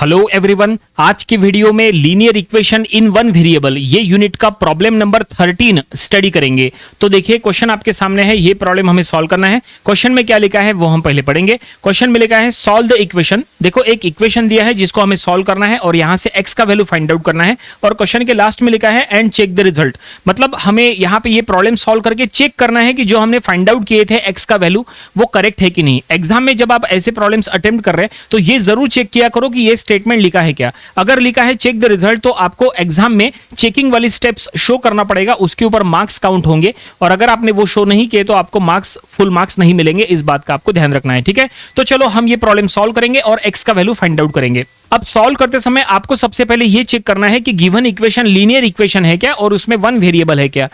Hello everyone, आज की video में linear equation in one variable ये यूनिट का प्रॉब्लम नंबर 13 स्टडी करेंगे। तो देखिए क्वेश्चन आपके सामने है, ये प्रॉब्लम हमें सॉल्व करना है। क्वेश्चन में क्या लिखा है वो हम पहले पढ़ेंगे। क्वेश्चन में लिखा है सॉल्व द इक्वेशन। देखो एक इक्वेशन दिया है जिसको हमें सॉल्व करना है और यहां से x का वैल्यू फाइंड आउट करना है और क्वेश्चन के लास्ट में लिखा है एंड चेक द रिजल्ट। मतलब हमें यहाँ पे ये प्रॉब्लम सॉल्व करके चेक करना है कि जो हमने फाइंड आउट किए थे x का वैल्यू वो करेक्ट है कि नहीं। एग्जाम में जब आप ऐसे प्रॉब्लम्स अटेम्प्ट कर रहे हैं तो ये जरूर चेक किया करो कि ये स्टेटमेंट लिखा है क्या। अगर लिखा है चेक द रिजल्ट तो आपको एग्जाम में चेकिंग वाली स्टेप्स शो करना पड़ेगा, उसके ऊपर मार्क्स काउंट होंगे और अगर आपने वो शो नहीं किए तो आपको मार्क्स फुल मार्क्स नहीं मिलेंगे। इस बात का आपको ध्यान रखना है, ठीक है। तो चलो हम ये प्रॉब्लम सॉल्व करेंगे और x का वैल्यू फाइंड आउट करेंगे। अब सॉल्व करते समय आपको सबसे पहले ये चेक करना है कि गिवन इक्वेशन लीनियर इक्वेशन है क्या और उसमें वन वेरिएबल है क्या।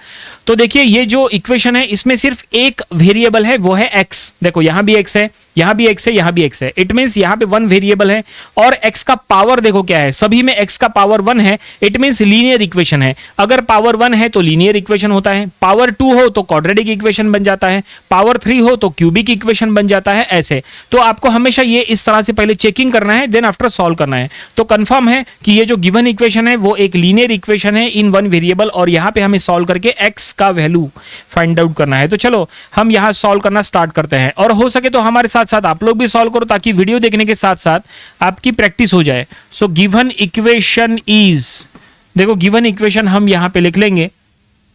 तो देखिए ये जो इक्वेशन है इसमें सिर्फ एक वेरिएबल है, वो है x। देखो यहां भी x है, यहां भी x है, यहां भी x है। इट मींस यहां पे वन वेरिएबल है और x का पावर देखो क्या है, सभी में x का पावर 1 है। इट मींस लीनियर इक्वेशन है। अगर पावर 1 है तो लीनियर इक्वेशन होता है, पावर 2 हो तो क्वाड्रेटिक इक्वेशन बन जाता है, पावर 3 हो तो क्यूबिक इक्वेशन बन जाता है। ऐसे तो आपको हमेशा ये इस तरह से पहले चेकिंग करना है, देन आफ्टर सॉल्व करना है। तो कंफर्म है कि ये जो गिवन इक्वेशन है वो एक लीनियर इक्वेशन है इन वन वेरिएबल और यहां पे हमें सॉल्व करके x का वैल्यू फाइंड आउट करना है। तो चलो हम यहां सॉल्व करना स्टार्ट करते हैं और हो सके तो हमारे साथ साथ आप लोग भी सॉल्व करो ताकि वीडियो देखने के साथ साथ आपकी प्रैक्टिस हो जाए। सो गिवन इक्वेशन इज, देखो गिवन इक्वेशन हम यहां पे लिख लेंगे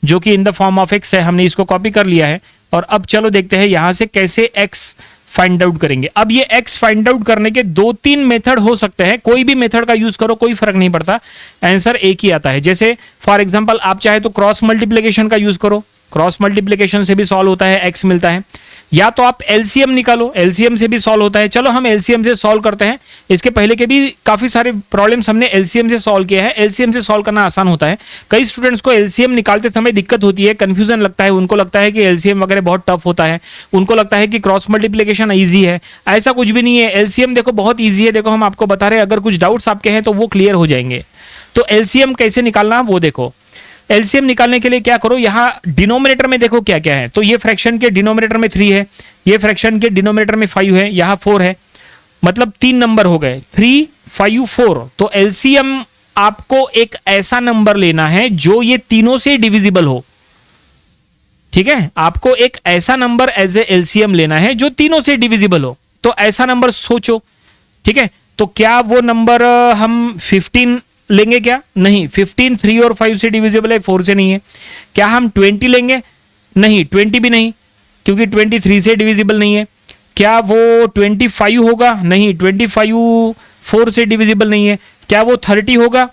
जो कि in the form of x है। हमने इसको कॉपी कर लिया है और अब चलो देखते हैं यहां से कैसे x फाइंड आउट करेंगे। अब ये x फाइंड आउट करने के 2-3 मेथड हो सकते हैं, कोई भी मेथड का यूज करो कोई फर्क नहीं पड़ता, आंसर एक ही आता है। जैसे फॉर एग्जांपल आप चाहे तो क्रॉस मल्टीप्लिकेशन का यूज करो, क्रॉस मल्टीप्लिकेशन से भी सॉल्व होता है, x मिलता है। या तो आप एलसीएम निकालो, एलसीएम से भी सॉल्व होता है। चलो हम एलसीएम से सॉल्व करते हैं। इसके पहले के भी काफी सारे प्रॉब्लम्स हमने एलसीएम से सॉल्व किया है। एलसीएम से सॉल्व करना आसान होता है। कई स्टूडेंट्स को एलसीएम निकालते समय दिक्कत होती है, कंफ्यूजन लगता है, उनको लगता है कि एलसीएम वगैरह बहुत टफ होता है, उनको लगता है कि क्रॉस मल्टीप्लिकेशन ईजी है। ऐसा कुछ भी नहीं है, एलसीएम देखो बहुत ईजी है। देखो हम आपको बता रहे हैं, अगर कुछ डाउट्स आपके हैं तो वो क्लियर हो जाएंगे। तो एलसीएम कैसे निकालना वो देखो। एलसीएम निकालने के लिए क्या करो, यहां डिनोमिनेटर में देखो क्या क्या है। तो ये फ्रैक्शन के डिनोमिनेटर में 3 है, ये फ्रैक्शन के डिनोमिनेटर में 5 है, यहां 4 है, मतलब 3 नंबर हो गए, 3, 5, 4। तो एलसीएम आपको एक ऐसा नंबर लेना है जो ये तीनों से डिविजिबल हो, ठीक है। आपको एक ऐसा नंबर एज ए एलसीएम लेना है जो तीनों से डिविजिबल हो। तो ऐसा नंबर सोचो, ठीक है। तो क्या वो नंबर हम 15 लेंगे क्या? नहीं, 15 3 और 5 से डिविजिबल है, 4 से नहीं है। क्या हम 20 लेंगे? नहीं, 20 भी नहीं क्योंकि 23 से डिविजिबल नहीं है। क्या वो 25 होगा? नहीं, 25 4 से डिविजिबल नहीं है। क्या वो 30 होगा?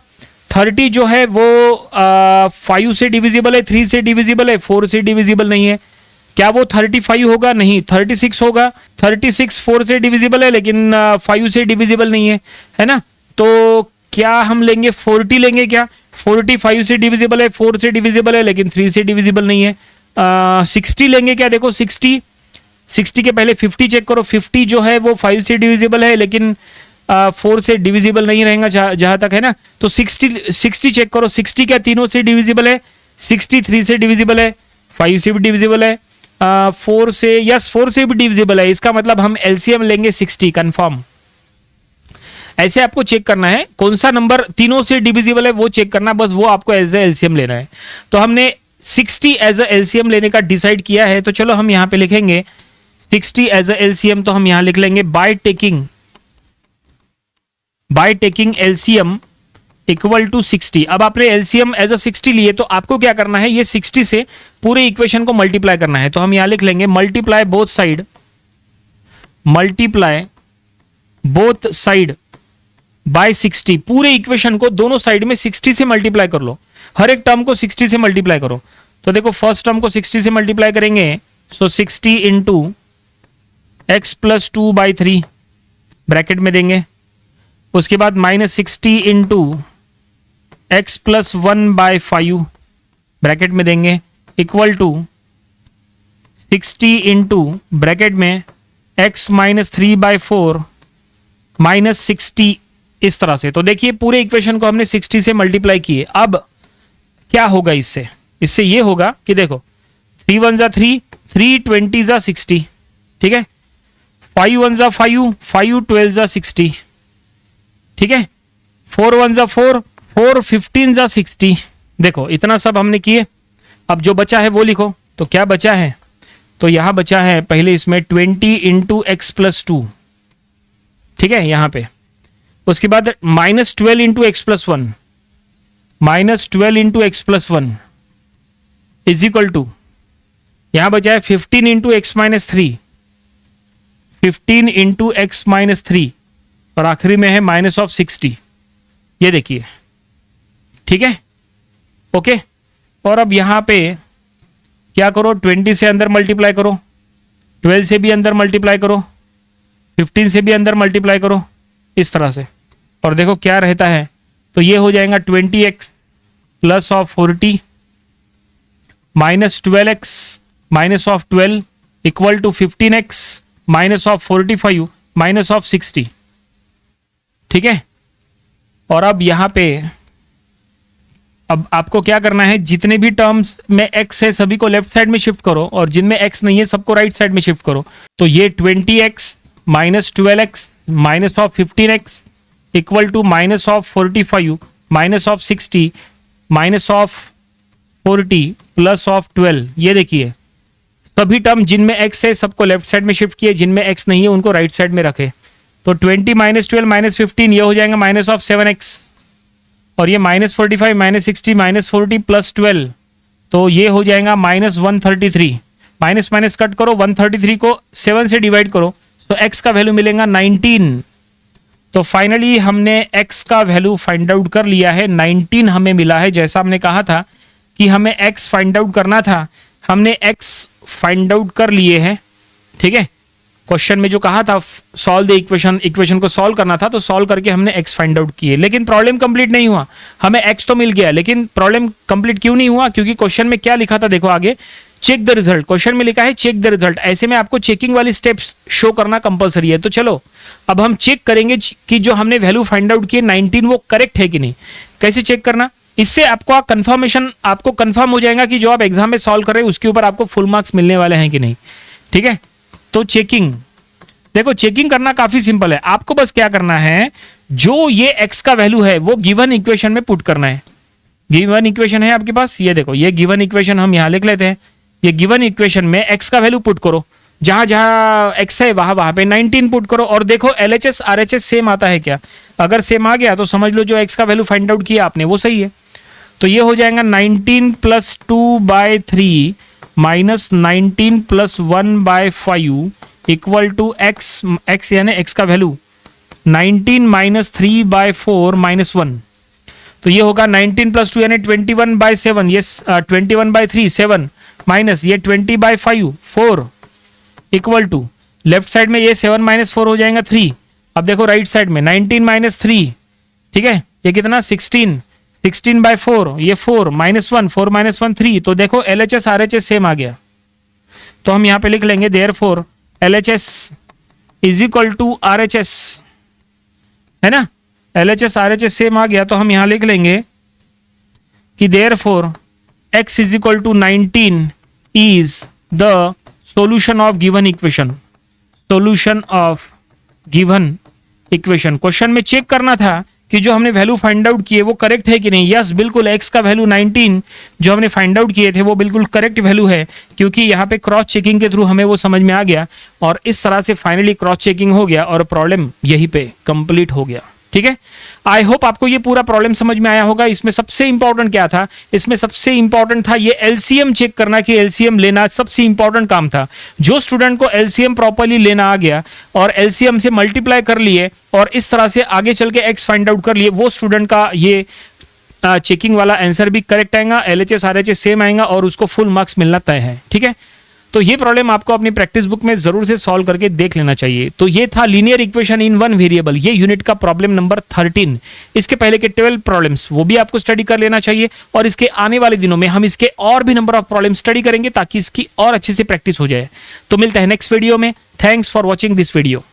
30 जो है वो 5 से डिविजिबल है, 3 से डिविजिबल है, 4 से डिविजिबल नहीं है। क्या वो 35 होगा? नहीं। 36 होगा? 36 4 से डिविजिबल है लेकिन 5 से डिविजिबल नहीं है ना। तो क्या हम लेंगे 40 लेंगे क्या? 45 से डिविजिबल है, 4 से डिविजिबल है लेकिन 3 से डिविजिबल नहीं है। 60 लेंगे क्या? देखो 60 के पहले 50 चेक करो। 50 जो है वो 5 से डिविजिबल है लेकिन 4 से डिविजिबल नहीं रहेगा जहां तक है ना। तो 60 चेक करो। 60 क्या तीनों से डिविजिबल है? 60 3 से डिविजिबल है, 5 से भी डिविजिबल है, 4 से, यस 4 से भी डिविजिबल है। इसका मतलब हम एलसीएम लेंगे 60, कंफर्म। ऐसे आपको चेक करना है कौन सा नंबर तीनों से डिविजिबल है, वो चेक करना, बस वो आपको एज ए एलसीएम लेना है। तो हमने 60 एज ए एलसीएम लेने का डिसाइड किया है। तो चलो हम यहां पे लिखेंगे 60 एज ए एलसीएम। तो हम यहां लिख लेंगे by taking LCM equal to 60। अब आपने एलसीएम एज अ 60 लिए तो आपको क्या करना है, ये 60 से पूरे इक्वेशन को मल्टीप्लाई करना है। तो हम यहां लिख लेंगे मल्टीप्लाई बोथ साइड बाय 60। पूरे इक्वेशन को दोनों साइड में 60 से मल्टीप्लाई कर लो, हर एक टर्म को 60 से मल्टीप्लाई करो। तो देखो फर्स्ट टर्म को 60 से मल्टीप्लाई करेंगे, सो 60 इंटू एक्स प्लस 2/3 ब्रैकेट में देंगे। उसके बाद -60 इंटू एक्स प्लस 1/5 ब्रैकेट में देंगे, इक्वल टू 60 इंटू ब्रैकेट में एक्स -3/4 -60, इस तरह से। तो देखिए पूरे इक्वेशन को हमने 60 से मल्टीप्लाई किए। अब क्या होगा इससे ये होगा कि देखो 3 1 जा 3, 3 20 जा 60, ठीक है। 5 1 जा 5, 5 12 जा 60, ठीक है, 4 1 जा 4, 4 15 जा 60। देखो इतना सब हमने किए, अब जो बचा है वो लिखो। तो क्या बचा है, तो यहां बचा है पहले इसमें 20 इंटू एक्स प्लस 2, ठीक है यहां पे। उसके बाद -12 into x plus 1, -12 into x plus 1 is equal to, यहां बचा है 15 into x minus 3, 15 into x minus 3, और आखिरी में है -60। ये देखिए, ठीक है, ओके। और अब यहां पे क्या करो, 20 से अंदर मल्टीप्लाई करो, 12 से भी अंदर मल्टीप्लाई करो, 15 से भी अंदर मल्टीप्लाई करो, इस तरह से। और देखो क्या रहता है, तो ये हो जाएगा 20x plus of 40 minus 12x minus of 12 equal to 15x minus of 45 minus of 60, ठीक है। और अब यहां पे अब आपको क्या करना है, जितने भी टर्म्स में x है सभी को लेफ्ट साइड में शिफ्ट करो, और जिनमें x नहीं है सबको राइट साइड में शिफ्ट करो। तो ये 20x minus 12x minus of 15x equal to minus of 45 minus of 60 minus of 40 plus of 12। ये देखिए सभी टर्म जिनमें x है सबको लेफ्ट साइड में शिफ्ट किए, जिनमें x नहीं है उनको राइट साइड में रखे। तो 20 माइनस 12 माइनस 15 ये हो जाएगा माइनस ऑफ 7x, और ये -45 -60 -40 प्लस 12, तो ये हो जाएगा -133। माइनस माइनस कट करो, 133 को 7 से डिवाइड करो, तो x का वैल्यू मिलेगा 19। तो फाइनली हमने x का वैल्यू फाइंड आउट कर लिया है, 19 हमें मिला है। जैसा हमने कहा था कि हमें x फाइंड आउट करना था, हमने x फाइंड आउट कर लिए हैं, ठीक है। क्वेश्चन में जो कहा था सॉल्व द इक्वेशन, इक्वेशन को सॉल्व करना था, तो सॉल्व करके हमने x फाइंड आउट किए, लेकिन प्रॉब्लम कंप्लीट नहीं हुआ। हमें x तो मिल गया, लेकिन प्रॉब्लम कंप्लीट क्यों नहीं हुआ, क्योंकि क्वेश्चन में क्या लिखा था, देखो आगे, चेक द रिजल्ट। क्वेश्चन में लिखा है चेक द रिजल्ट, ऐसे में आपको चेकिंग वाली स्टेप्स शो करना कंपलसरी है। तो चलो अब हम चेक करेंगे कि जो हमने वैल्यू फाइंड आउट किए 19 वो करेक्ट है कि नहीं। कैसे चेक करना, इससे आपको कंफर्मेशन, आपको कंफर्म हो जाएगा कि जो आप एग्जाम में सॉल्व कर रहे हैं उसके ऊपर आपको फुल मार्क्स मिलने वाले हैं कि नहीं, ठीक है। तो चेकिंग, देखो चेकिंग करना काफी सिंपल है, आपको बस क्या करना है, जो ये x का वैल्यू है वो गिवन इक्वेशन में पुट करना है। गिवन इक्वेशन है आपके पास, ये देखो ये गिवन इक्वेशन हम यहां लिख लेते हैं। ये गिवन इक्वेशन में x का वैल्यू पुट करो, जहां जहां x है वहां वहां पे 19 पुट करो, और देखो LHS RHS सेम आता है क्या। अगर सेम आ गया तो समझ लो जो x का वैल्यू फाइंड आउट किया आपने वो सही है। तो ये हो जाएगा 19 plus 2/3 minus 19 plus 1/5 equal to x यानी x का वैल्यू 19 माइनस 3/4 माइनस 1। तो ये होगा 19 प्लस 2 यानी 21/7, ये 21/3 7 माइनस ये 20/5 4 इक्वल टू, लेफ्ट साइड में ये 7 माइनस 4 हो जाएगा 3। अब देखो राइट साइड में 19 माइनस 3, ठीक है, ये कितना 16, 16/4 ये 4 माइनस 1 4 माइनस 1 3। तो देखो LHS RHS सेम आ गया, तो हम यहाँ पे लिख लेंगे therefore LHS is equal to RHS, है ना। LHS RHS सेम आ गया, तो हम यहां लिख लेंगे कि therefore x is equal to 19 is the solution of given equation. Solution of given equation, question में चेक करना था कि जो हमने वैल्यू फाइंड आउट किए वो करेक्ट है कि नहीं। यस बिल्कुल, x का वैल्यू 19 जो हमने फाइंड आउट किए थे वो बिल्कुल करेक्ट वैल्यू है, क्योंकि यहाँ पे क्रॉस चेकिंग के थ्रू हमें वो समझ में आ गया, और इस तरह से फाइनली क्रॉस चेकिंग हो गया और प्रॉब्लम यहीं पे कंप्लीट हो गया, ठीक है। आई होप आपको ये पूरा प्रॉब्लम समझ में आया होगा। इसमें सबसे इंपॉर्टेंट क्या था, इसमें सबसे इंपॉर्टेंट था ये एलसीएम चेक करना, कि एलसीएम लेना सबसे इंपॉर्टेंट काम था। जो स्टूडेंट को एलसीएम प्रॉपर्ली लेना आ गया और एलसीएम से मल्टीप्लाई कर लिए और इस तरह से आगे चल के एक्स फाइंड आउट कर लिए, वो स्टूडेंट का ये चेकिंग वाला आंसर भी करेक्ट आएगा, LHS RHS सेम आएगा और उसको फुल मार्क्स मिलना तय है, ठीक है। तो ये प्रॉब्लम आपको अपनी प्रैक्टिस बुक में जरूर से सॉल्व करके देख लेना चाहिए। तो ये था linear equation in one variable, ये यूनिट का प्रॉब्लम नंबर 13। इसके पहले के 12 प्रॉब्लम्स वो भी आपको स्टडी कर लेना चाहिए, और इसके आने वाले दिनों में हम इसके और भी नंबर ऑफ प्रॉब्लम स्टडी करेंगे ताकि इसकी और अच्छे से प्रैक्टिस हो जाए। तो मिलते हैं नेक्स्ट वीडियो में। Thanks for watching this video.